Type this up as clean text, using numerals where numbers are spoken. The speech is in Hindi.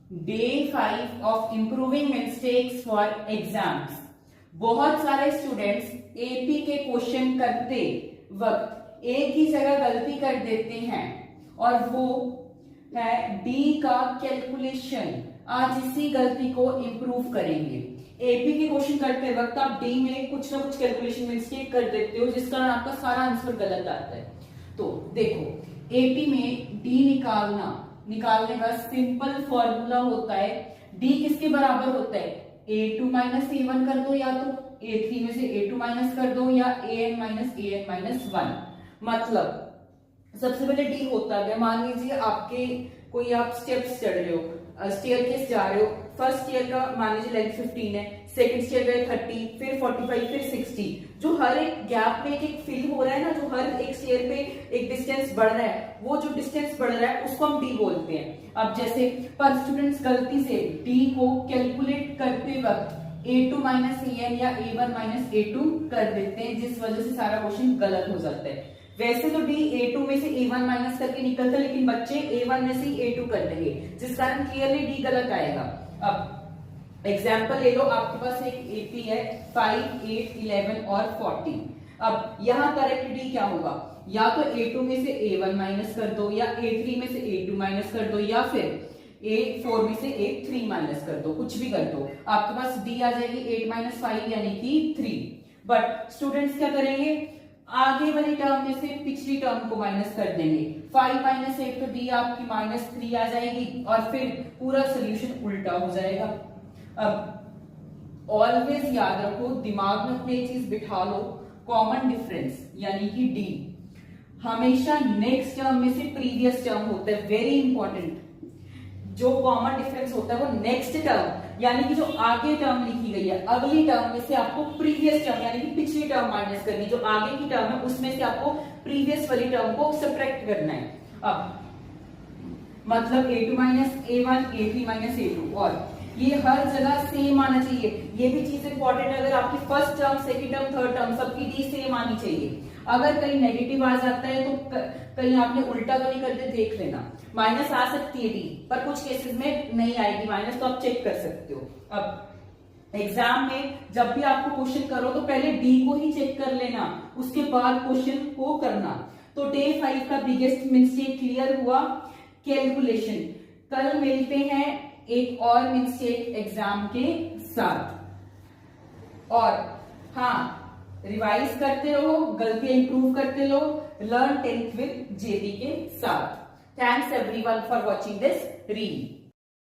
Day 5 of improving mistakes for exams। बहुत सारे स्टूडेंट्स एपी के क्वेश्चन करते वक्त एक ही जगह गलती कर देते हैं और वो है डी का कैलकुलेशन। आज इसी गलती को इम्प्रूव करेंगे। एपी के क्वेश्चन करते वक्त आप डी में कुछ ना कुछ कैलकुलेशन मिस्टेक कर देते हो जिस कारण आपका सारा आंसर गलत आता है। तो देखो, एपी में डी निकालने का सिंपल फॉर्मूला होता है, डी किसके बराबर होता है, a2 माइनस a1 कर दो, या तो a3 में से a2 माइनस कर दो, या an माइनस 1। मतलब सबसे पहले डी होता है, मान लीजिए आपके कोई आप स्टेप्स चढ़ रहे हो, स्टेयरकेस जा रहे हो, फर्स्ट स्टेयर का मान लीजिए लेंथ 15 है, सेकंड स्टेयर का 30, फिर 45, फिर 60। जो हर एक गैप में एक फिल हो रहा है ना, जो हर एक स्टेयर पे एक डिस्टेंस बढ़ रहा है, वो जो डिस्टेंस बढ़ रहा है उसको हम डी बोलते हैं। अब जैसे पर स्टूडेंट्स गलती से डी को कैलकुलेट करते वक्त a2 माइनस an या a1 माइनस a2 कर देते हैं, जिस वजह से सारा क्वेश्चन गलत हो जाता है। वैसे तो डी a2 में से a1 माइनस करके निकलता है, लेकिन बच्चे a1 में से a2 कर देंगे, जिस कारण क्लियरली डी गलत आएगा। अब एग्जाम्पल ले लो, आपके पास एक एपी है 5, 8, 11 और 40। अब यहाँ करेक्ट डी क्या होगा, या तो a2 में से a1 माइनस कर दो, या a3 में से a2 माइनस कर दो, या फिर a4 में से a3 माइनस कर दो, कुछ भी कर दो, आपके पास डी आ जाएगी 8 माइनस 5 यानी कि 3। बट स्टूडेंट्स क्या करेंगे, आगे वाली टर्म में से पिछली टर्म को माइनस कर देंगे। 5 माइनस 8 तो डी आपकी -3 आ जाएगी और फिर पूरा सोल्यूशन उल्टा हो जाएगा। अब ऑलवेज याद रखो, दिमाग में अपनी चीज बिठा लो, कॉमन डिफरेंस यानी कि डी हमेशा नेक्स्ट टर्म में से प्रीवियस टर्म होता है। वेरी इंपॉर्टेंट, जो कॉमन डिफरेंस होता है वो नेक्स्ट टर्म यानी कि जो आगे टर्म लिखी गई है, अगली टर्म में से आपको प्रीवियस टर्म यानी कि पिछली टर्म माइनस करनी, जो आगे की टर्म है उसमें से आपको प्रीवियस वाली टर्म को सब्ट्रैक्ट करना है। अब मतलब a2 minus a1, a3 minus a2, और ये हर जगह सेम आना चाहिए। ये भी चीज इंपॉर्टेंट है, अगर आपकी first term, second term, third term सबकी डी सेम आनी चाहिए। अगर कहीं नेगेटिव आ जाता है तो कहीं आपने उल्टा तो नहीं कर दे, देख लेना। माइनस आ सकती है डी, पर कुछ केसेस में नहीं आएगी माइनस, तो आप चेक कर सकते हो। अब एग्जाम में जब भी आपको क्वेश्चन करो तो पहले डी को ही चेक कर लेना, उसके बाद क्वेश्चन को करना। तो डे 5 का बिगेस्ट मिस्टेक क्लियर हुआ, कैलकुलेशन। कल मिलते हैं एक और मिस्टेक एग्जाम के साथ। और हाँ, रिवाइज करते रहो, गलतियां इंप्रूव करते रहो, लर्न 10th विद जेबी के साथ। Thanks everyone for watching this reel.